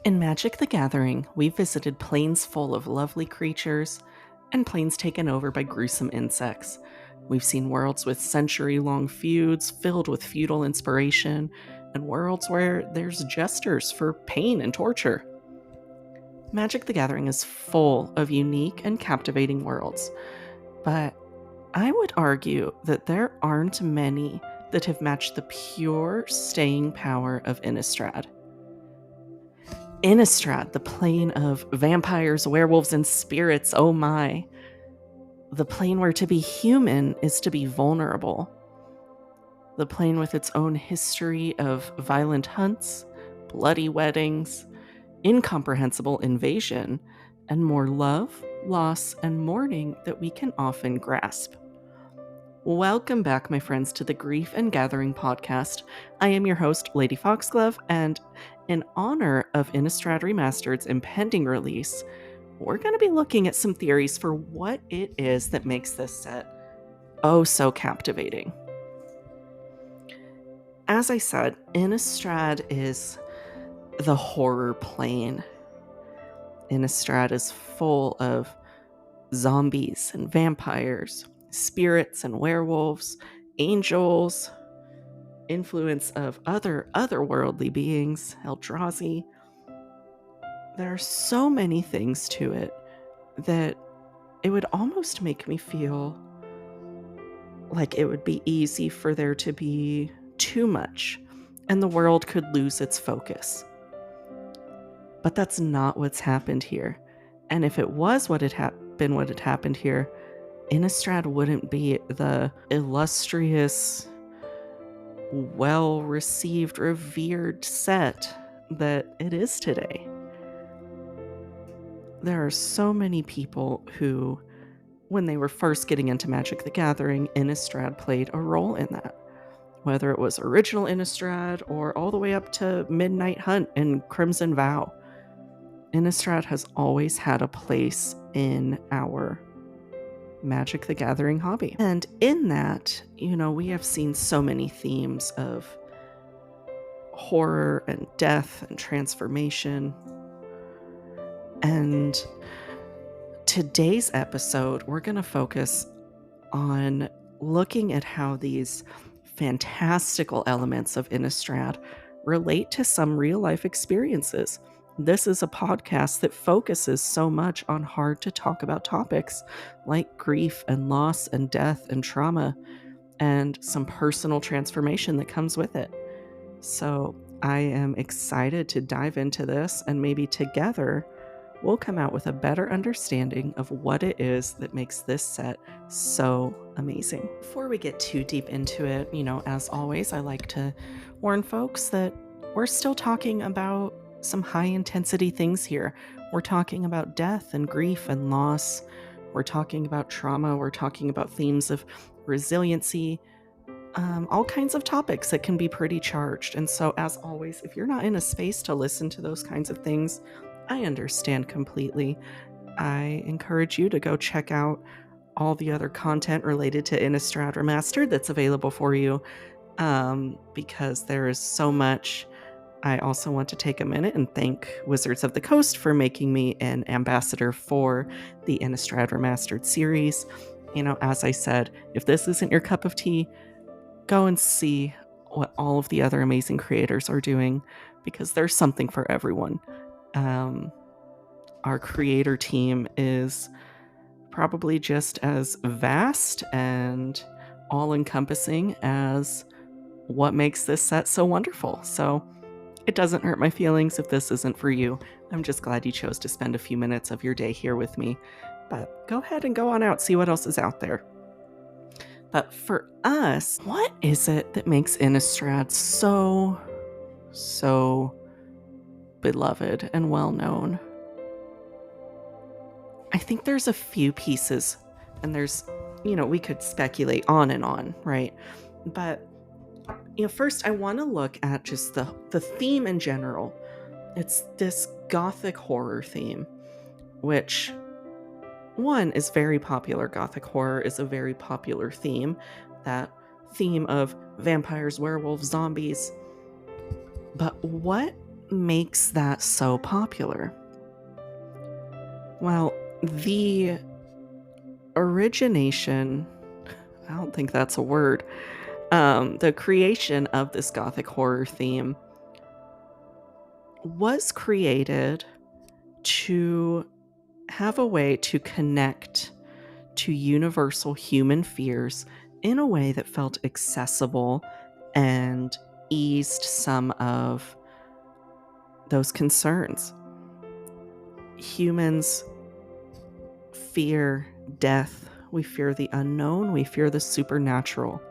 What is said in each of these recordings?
In Magic the Gathering, we visited plains full of lovely creatures and plains taken over by gruesome insects. We've seen worlds with century-long feuds filled with feudal inspiration, and worlds where there's jesters for pain and torture. Magic the Gathering is full of unique and captivating worlds, but I would argue that there aren't many that have matched the pure staying power of Innistrad. Innistrad, the plane of vampires, werewolves, and spirits, oh my. The plane where to be human is to be vulnerable. The plane with its own history of violent hunts, bloody weddings, incomprehensible invasion, and more love, loss, and mourning that we can often grasp. Welcome back, my friends, to the Grief and Gathering podcast. I am your host, Lady Foxglove, and in honor of Innistrad Remastered's impending release, we're going to be looking at some theories for what it is that makes this set oh so captivating. As I said, Innistrad is the horror plane. Innistrad is full of zombies and vampires, spirits and werewolves, angels, influence of otherworldly beings, Eldrazi. There are so many things to it that it would almost make me feel like it would be easy for there to be too much and the world could lose its focus. But that's not what's happened here. And if it was what had happened here, Innistrad wouldn't be the illustrious, well-received, revered set that it is today. There are so many people who, when they were first getting into Magic the Gathering, Innistrad played a role in that. Whether it was original Innistrad or all the way up to Midnight Hunt and Crimson Vow, Innistrad has always had a place in our Magic the Gathering hobby. And in that, we have seen so many themes of horror and death and transformation. And today's episode, we're going to focus on looking at how these fantastical elements of Innistrad relate to some real-life experiences. This is a podcast that focuses so much on hard to talk about topics like grief and loss and death and trauma and some personal transformation that comes with it. So I am excited to dive into this, and maybe together we'll come out with a better understanding of what it is that makes this set so amazing. Before we get too deep into it, as always, I like to warn folks that we're still talking about some high intensity things here. We're talking about death and grief and loss. We're talking about trauma. We're talking about themes of resiliency, all kinds of topics that can be pretty charged. And so, as always, if you're not in a space to listen to those kinds of things, I understand completely. I encourage you to go check out all the other content related to Innistrad Remastered that's available for you, because there is so much. I also want to take a minute and thank Wizards of the Coast for making me an ambassador for the Innistrad Remastered series. As I said, if this isn't your cup of tea, go and see what all of the other amazing creators are doing, because there's something for everyone. Our creator team is probably just as vast and all-encompassing as what makes this set so wonderful. So it doesn't hurt my feelings if this isn't for you. I'm just glad you chose to spend a few minutes of your day here with me. But go ahead and go on out, see what else is out there. But for us, what is it that makes Innistrad so beloved and well-known? I think there's a few pieces, and there's, we could speculate on and on, right? But first I want to look at just the theme in general. It's this gothic horror theme, which, one, is very popular. Gothic horror is a very popular theme. That theme of vampires, werewolves, zombies. But what makes that so popular? Well, the origination, I don't think that's a word, the creation of this gothic horror theme was created to have a way to connect to universal human fears in a way that felt accessible and eased some of those concerns. Humans fear death, we fear the unknown, we fear the supernatural.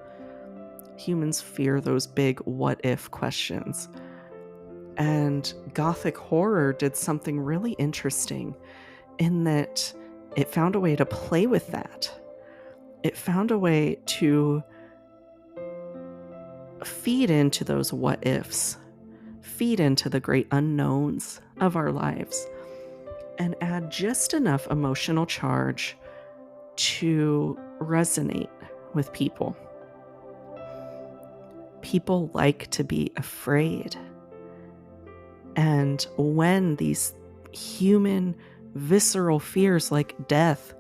Humans fear those big what if questions. And Gothic horror did something really interesting in that it found a way to play with that. It found a way to feed into those what ifs, feed into the great unknowns of our lives, and add just enough emotional charge to resonate with people. People like to be afraid. And when these human, visceral fears like death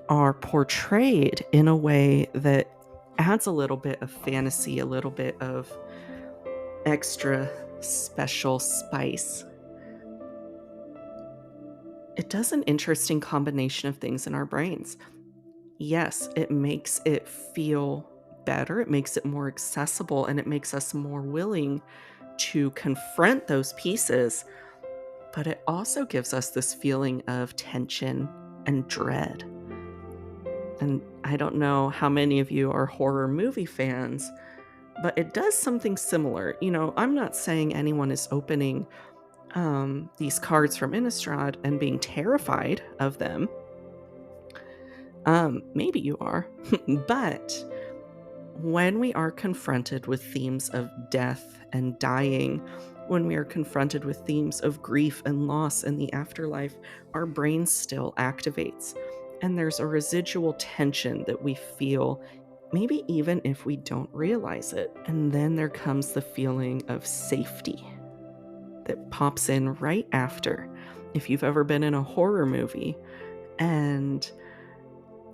are portrayed in a way that adds a little bit of fantasy, a little bit of extra special spice, it does an interesting combination of things in our brains. Yes, it makes it feel better, it makes it more accessible, and it makes us more willing to confront those pieces, but it also gives us this feeling of tension and dread. And I don't know how many of you are horror movie fans, but it does something similar. I'm not saying anyone is opening these cards from Innistrad and being terrified of them. Maybe you are, but when we are confronted with themes of death and dying, when we are confronted with themes of grief and loss in the afterlife, our brain still activates. And there's a residual tension that we feel, maybe even if we don't realize it. And then there comes the feeling of safety that pops in right after. If you've ever been in a horror movie and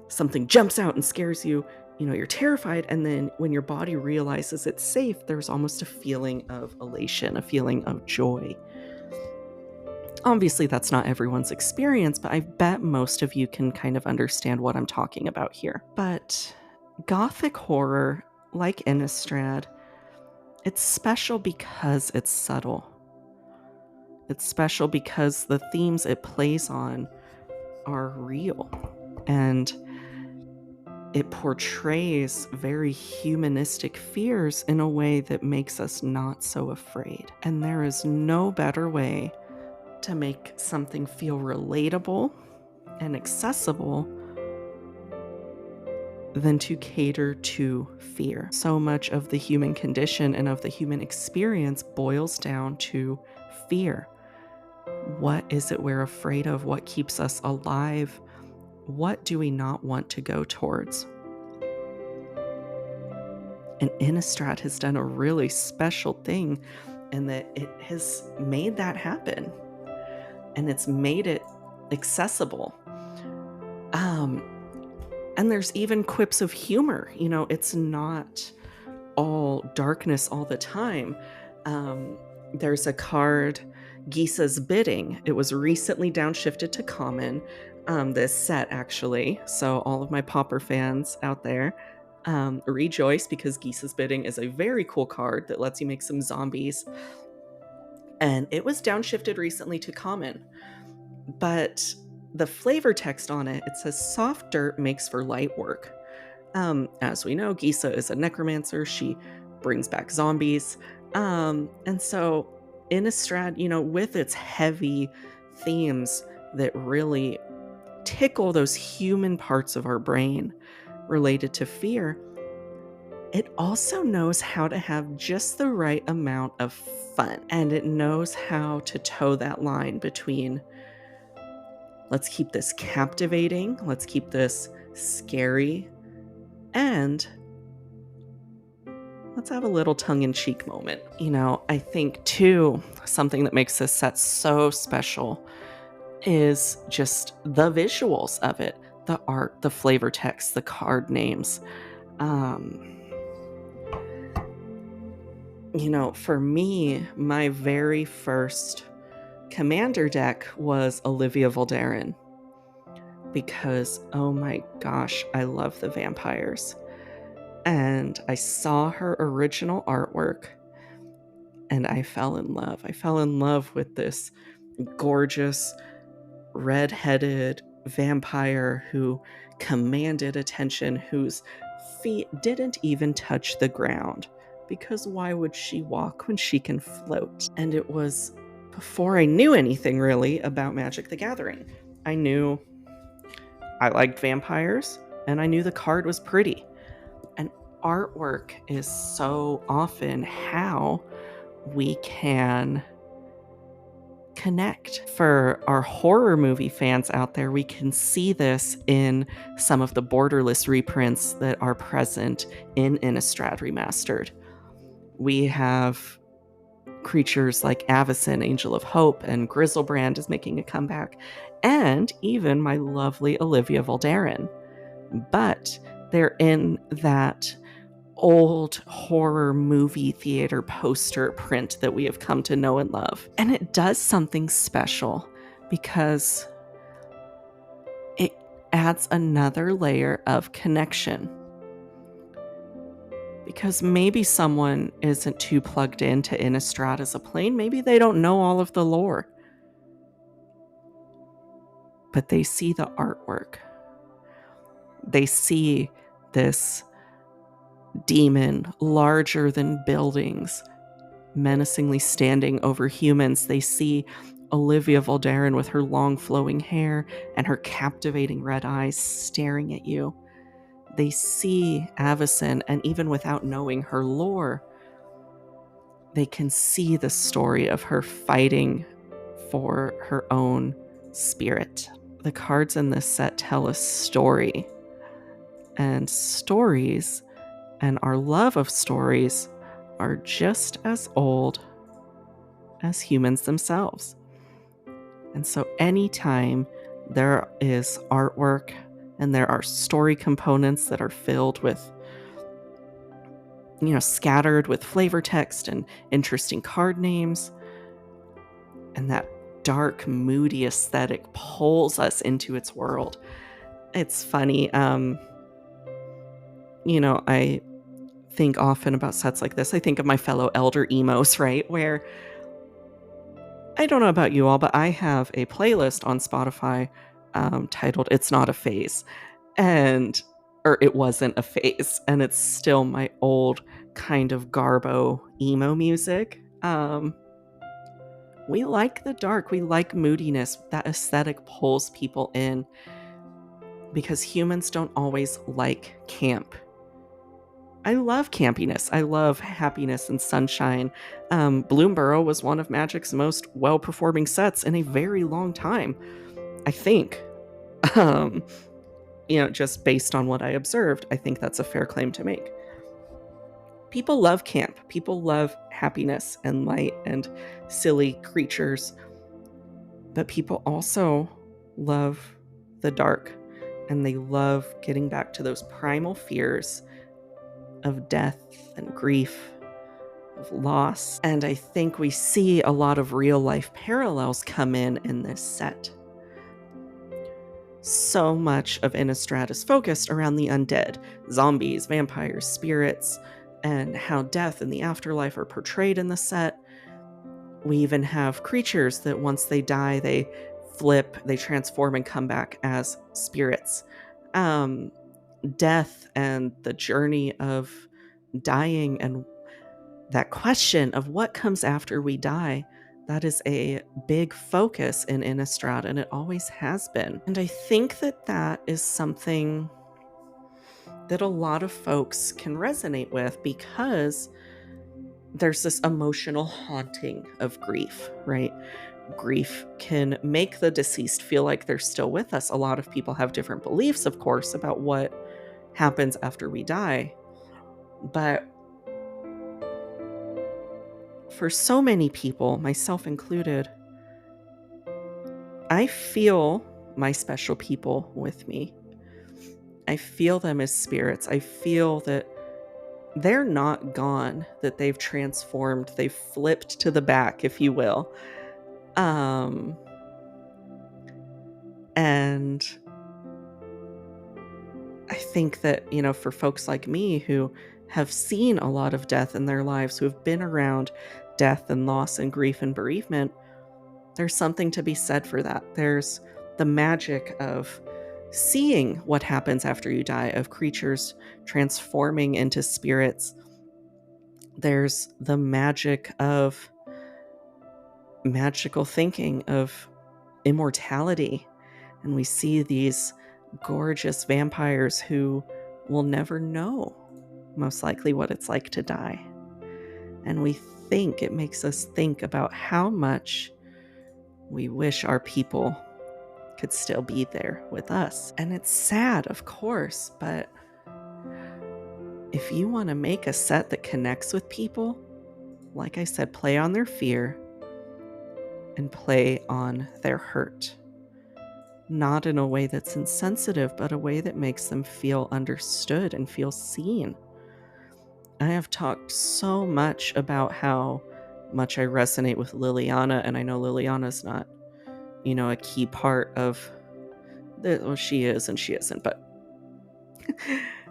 something jumps out and scares you, you're terrified, and then when your body realizes it's safe, there's almost a feeling of elation, a feeling of joy. Obviously, that's not everyone's experience, but I bet most of you can kind of understand what I'm talking about here. But Gothic horror, like Innistrad, it's special because it's subtle. It's special because the themes it plays on are real, and it portrays very humanistic fears in a way that makes us not so afraid. And there is no better way to make something feel relatable and accessible than to cater to fear. So much of the human condition and of the human experience boils down to fear. What is it we're afraid of? What keeps us alive? What do we not want to go towards? And Innistrad has done a really special thing in that it has made that happen. And it's made it accessible. And there's even quips of humor. It's not all darkness all the time. There's a card, Gisa's Bidding. It was recently downshifted to common, this set actually. So all of my Pauper fans out there, rejoice, because Gisa's Bidding is a very cool card that lets you make some zombies. And it was downshifted recently to common. But the flavor text on it, it says soft dirt makes for light work. As we know, Gisa is a necromancer. She brings back zombies. And so Innistrad, with its heavy themes that really tickle those human parts of our brain related to fear, it also knows how to have just the right amount of fun. And it knows how to toe that line between, let's keep this captivating, let's keep this scary, and let's have a little tongue-in-cheek moment. I think too, something that makes this set so special is just the visuals of it, the art, the flavor text, the card names. For me, my very first commander deck was Olivia Voldaren because, oh my gosh, I love the vampires. And I saw her original artwork and I fell in love. I fell in love with this gorgeous, red-headed vampire who commanded attention, whose feet didn't even touch the ground. Because why would she walk when she can float? And it was before I knew anything really about Magic the Gathering. I knew I liked vampires, and I knew the card was pretty. And artwork is so often how we can connect. For our horror movie fans out there, we can see this in some of the borderless reprints that are present in Innistrad Remastered. We have creatures like Avacyn, Angel of Hope, and Grizzlebrand is making a comeback, and even my lovely Olivia Voldaren. But they're in that old horror movie theater poster print that we have come to know and love. And it does something special because it adds another layer of connection. Because maybe someone isn't too plugged into Innistrad as a plane. Maybe they don't know all of the lore. But they see the artwork. They see this demon larger than buildings, menacingly standing over humans. They see Olivia Voldaren with her long flowing hair and her captivating red eyes staring at you. They see Avacyn, and even without knowing her lore, they can see the story of her fighting for her own spirit. The cards in this set tell a story, and stories and our love of stories are just as old as humans themselves. And so anytime there is artwork and there are story components that are filled with, scattered with flavor text and interesting card names, and that dark, moody aesthetic pulls us into its world. It's funny. I think often about sets like this. I think of my fellow elder emos, right? Where I don't know about you all, but I have a playlist on Spotify titled It's Not a Phase. Or it wasn't a phase, and it's still my old kind of garbo emo music. We like the dark, we like moodiness. That aesthetic pulls people in because humans don't always like camp. I love campiness. I love happiness and sunshine. Bloomburrow was one of Magic's most well-performing sets in a very long time, I think. Just based on what I observed, I think that's a fair claim to make. People love camp. People love happiness and light and silly creatures. But people also love the dark, and they love getting back to those primal fears of death and grief, of loss. And I think we see a lot of real life parallels come in this set. So much of Innistrad is focused around the undead, zombies, vampires, spirits, and how death and the afterlife are portrayed in the set. We even have creatures that once they die, they flip, they transform and come back as spirits. Death and the journey of dying and that question of what comes after we die, that is a big focus in Innistrad, and it always has been. And I think that is something that a lot of folks can resonate with because there's this emotional haunting of grief, right? Grief can make the deceased feel like they're still with us. A lot of people have different beliefs, of course, about what happens after we die. But for so many people, myself included, I feel my special people with me. I feel them as spirits. I feel that they're not gone, that they've transformed, they've flipped to the back, if you will. Um, and I think that, for folks like me who have seen a lot of death in their lives, who have been around death and loss and grief and bereavement, there's something to be said for that. There's the magic of seeing what happens after you die, of creatures transforming into spirits. There's the magic of magical thinking, of immortality. And we see these gorgeous vampires who will never know, most likely, what it's like to die. And it makes us think about how much we wish our people could still be there with us. And it's sad, of course, but if you want to make a set that connects with people, like I said, play on their fear and play on their hurt. Not in a way that's insensitive, but a way that makes them feel understood and feel seen. I have talked so much about how much I resonate with Liliana, and I know Liliana's not, a key part of well, she is and she isn't, but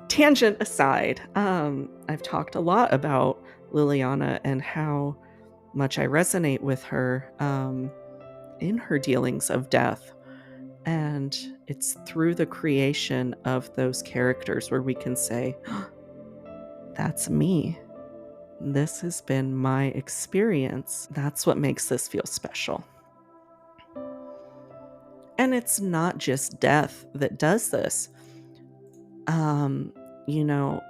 tangent aside, I've talked a lot about Liliana and how much I resonate with her in her dealings of death. And it's through the creation of those characters where we can say, that's me. This has been my experience. That's what makes this feel special. And it's not just death that does this.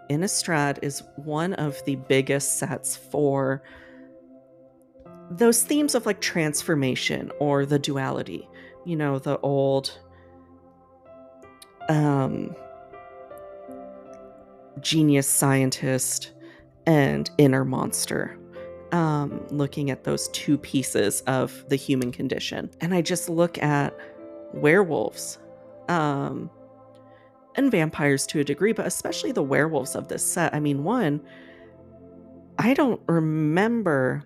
Innistrad is one of the biggest sets for those themes of like transformation or the duality. The old genius scientist and inner monster, looking at those two pieces of the human condition. And I just look at werewolves and vampires to a degree, but especially the werewolves of this set. I mean, one, I don't remember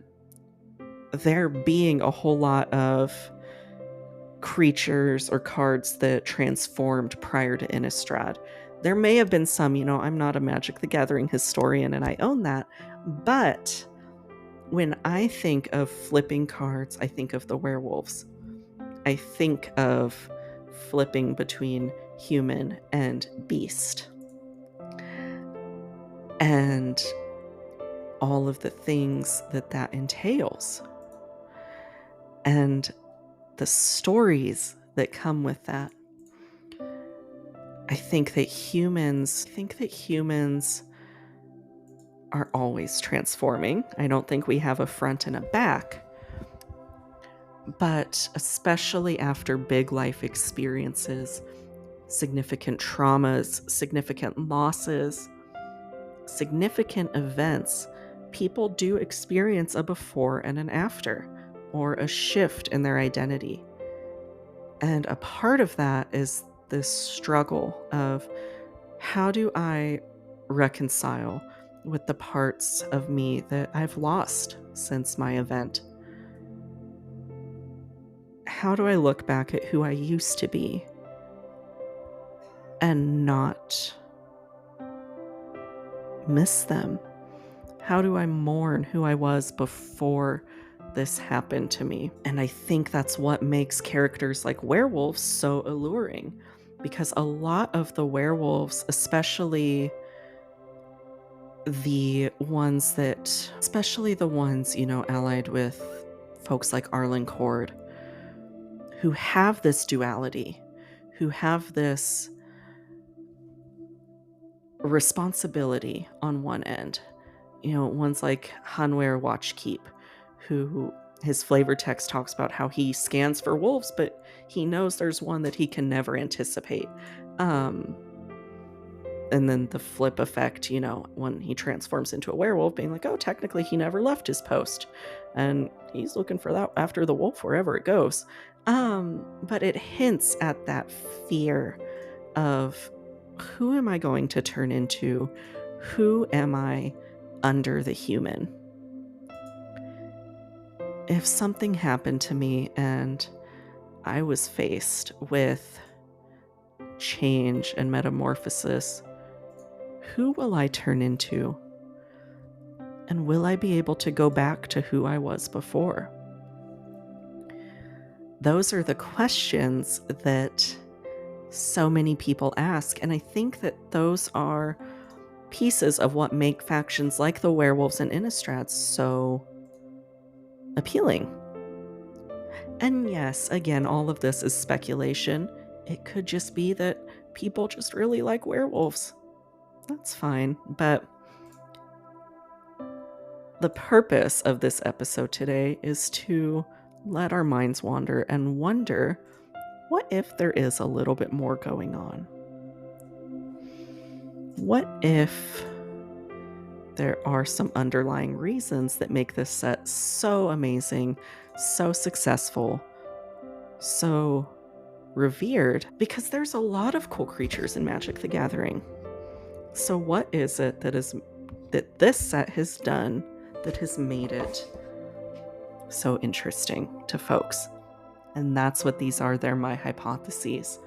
there being a whole lot of creatures or cards that transformed prior to Innistrad. There may have been some, I'm not a Magic the Gathering historian and I own that, but when I think of flipping cards, I think of the werewolves. I think of flipping between human and beast. And all of the things that entails. And the stories that come with that. I think that humans are always transforming. I don't think we have a front and a back. But especially after big life experiences, significant traumas, significant losses, significant events, people do experience a before and an after, or a shift in their identity. And a part of that is this struggle of, how do I reconcile with the parts of me that I've lost since my event? How do I look back at who I used to be and not miss them? How do I mourn who I was before this happened to me? And I think that's what makes characters like werewolves so alluring, because a lot of the werewolves, especially the ones, allied with folks like Arlen Cord, who have this duality, who have this responsibility on one end. Ones like Hanweir Watchkeep, who his flavor text talks about how he scans for wolves, but he knows there's one that he can never anticipate. And then the flip effect, when he transforms into a werewolf, being like, oh, technically he never left his post. And he's looking for that after the wolf wherever it goes. But it hints at that fear of, who am I going to turn into? Who am I under the human? If something happened to me and I was faced with change and metamorphosis, who will I turn into? And will I be able to go back to who I was before? Those are the questions that so many people ask, and I think that those are pieces of what make factions like the werewolves and Innistrad so appealing. And yes, again, all of this is speculation. It could just be that people just really like werewolves. That's fine, but the purpose of this episode today is to let our minds wander and wonder, what if there is a little bit more going on? What if there are some underlying reasons that make this set so amazing, so successful, so revered? Because there's a lot of cool creatures in Magic the Gathering. So what is it that this set has done that has made it so interesting to folks? And that's what these are. They're my hypotheses.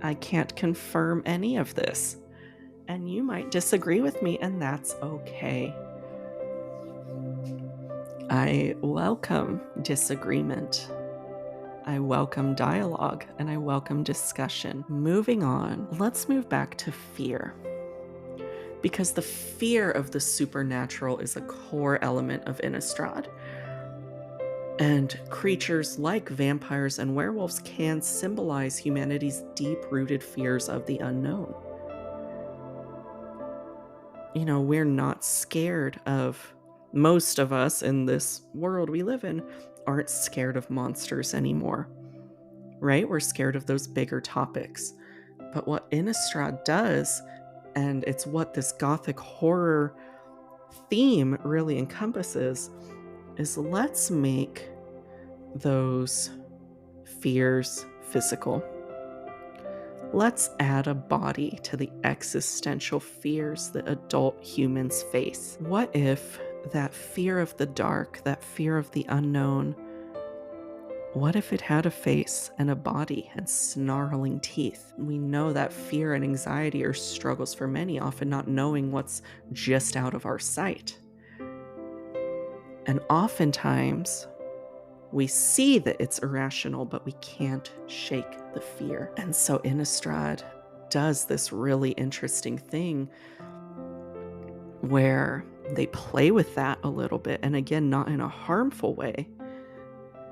I can't confirm any of this. And you might disagree with me, and that's okay. I welcome disagreement. I welcome dialogue, and I welcome discussion. Moving on, let's move back to fear. Because the fear of the supernatural is a core element of Innistrad. And creatures like vampires and werewolves can symbolize humanity's deep-rooted fears of the unknown. We're not scared of, most of us in this world we live in aren't scared of monsters anymore, right? We're scared of those bigger topics. But what Innistrad does, and it's what this gothic horror theme really encompasses, is let's make those fears physical. Let's add a body to the existential fears that adult humans face. What if that fear of the dark, that fear of the unknown, what if it had a face and a body and snarling teeth? We know that fear and anxiety are struggles for many, often not knowing what's just out of our sight. And oftentimes, we see that it's irrational, but we can't shake the fear. And so Innistrad does this really interesting thing where they play with that a little bit. And again, not in a harmful way,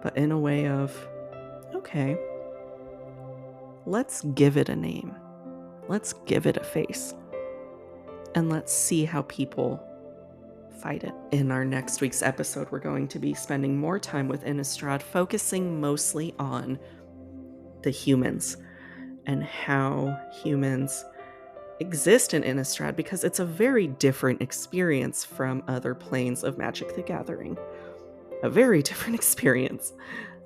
but in a way of, okay, let's give it a name. Let's give it a face. And let's see how people fight it. In our next week's episode, we're going to be spending more time with Innistrad, focusing mostly on the humans and how humans exist in Innistrad, because it's a very different experience from other planes of Magic the Gathering. A very different experience.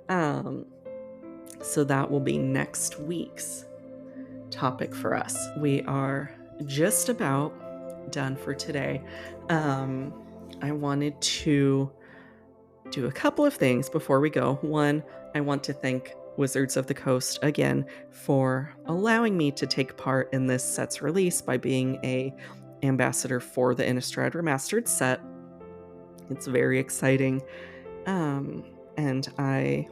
So that will be next week's topic for us. We are just about done for today. I wanted to do a couple of things before we go. One, I want to thank Wizards of the Coast again for allowing me to take part in this set's release by being an ambassador for the Innistrad Remastered set. It's very exciting. And I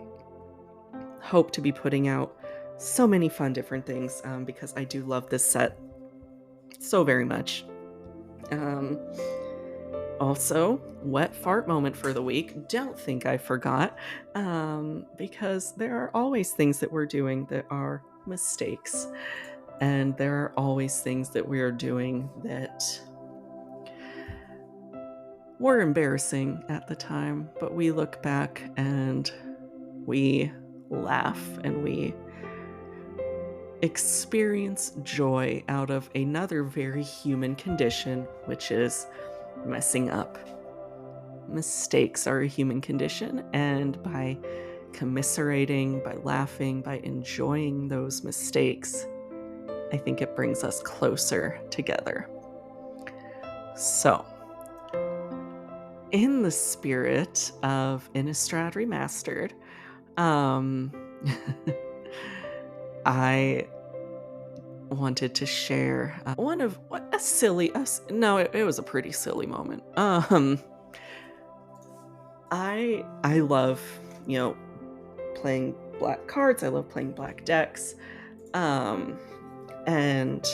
hope to be putting out so many fun different things because I do love this set so very much. Also, wet fart moment for the week. Don't think I forgot, because there are always things that we're doing that are mistakes, and there are always things that we are doing that were embarrassing at the time, but we look back and we laugh and we experience joy out of another very human condition, which is messing up. Mistakes are a human condition, and by commiserating, by laughing, by enjoying those mistakes, I think it brings us closer together. So, in the spirit of Innistrad Remastered, um, I wanted to share one of what a silly, no, it was a pretty silly moment. I love, you know, playing black cards. I love playing black decks. Um, and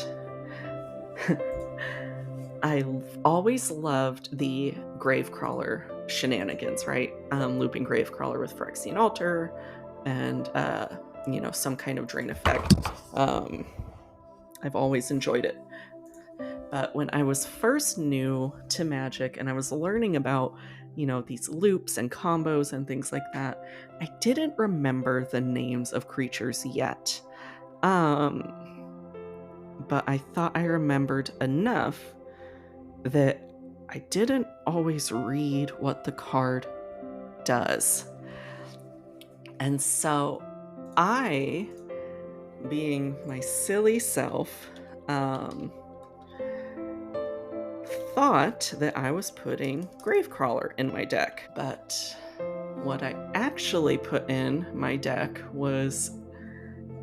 I've always loved the Gravecrawler shenanigans, right? Looping Gravecrawler with Phyrexian Altar and, some kind of drain effect. I've always enjoyed it. But when I was first new to Magic and I was learning about, these loops and combos and things like that, I didn't remember the names of creatures yet. But I thought I remembered enough that I didn't always read what the card does. And so I, being my silly self, thought that I was putting Gravecrawler in my deck. But what I actually put in my deck was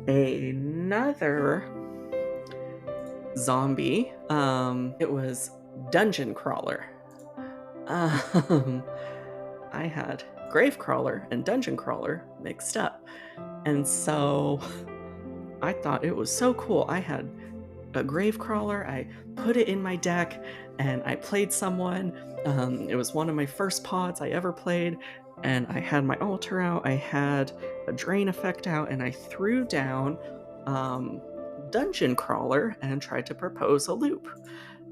another zombie. It was Dungeon Crawler. I had Gravecrawler and Dungeon Crawler mixed up. And so I thought it was so cool. I had a Gravecrawler, I put it in my deck, and I played someone. It was one of my first pods I ever played, and I had my altar out, I had a drain effect out, and I threw down Dungeon Crawler and tried to propose a loop.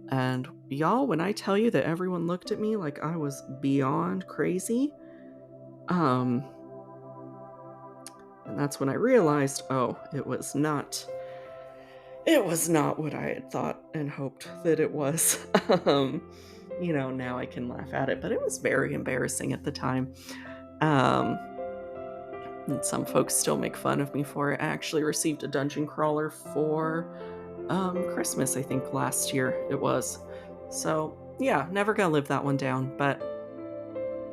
And y'all, when I tell you that everyone looked at me like I was beyond crazy, and that's when I realized, it was not what I had thought and hoped that it was. Now I can laugh at it, but it was very embarrassing at the time. And some folks still make fun of me for it. I actually received a Dungeon Crawler for Christmas, I think last year it was. So yeah, never gonna live that one down, but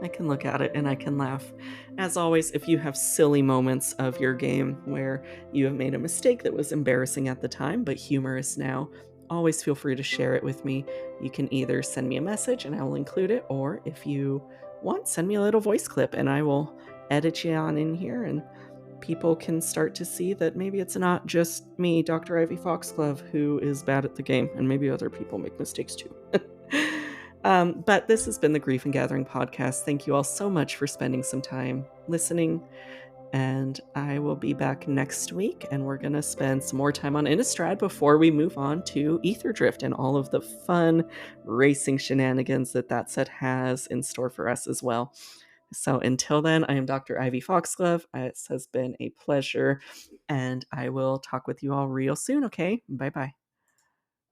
I can look at it and I can laugh. As always, if you have silly moments of your game where you have made a mistake that was embarrassing at the time but humorous now, always feel free to share it with me. You can either send me a message and I will include it, or if you want, send me a little voice clip and I will edit you on in here and people can start to see that maybe it's not just me, Dr. Ivy Foxglove, who is bad at the game, and maybe other people make mistakes too. But this has been the Grief and Gathering podcast. Thank you all so much for spending some time listening, and I will be back next week, and we're going to spend some more time on Innistrad before we move on to Aetherdrift and all of the fun racing shenanigans that set has in store for us as well. So until then, I am Dr. Ivy Foxglove. It has been a pleasure, and I will talk with you all real soon, okay? Bye-bye.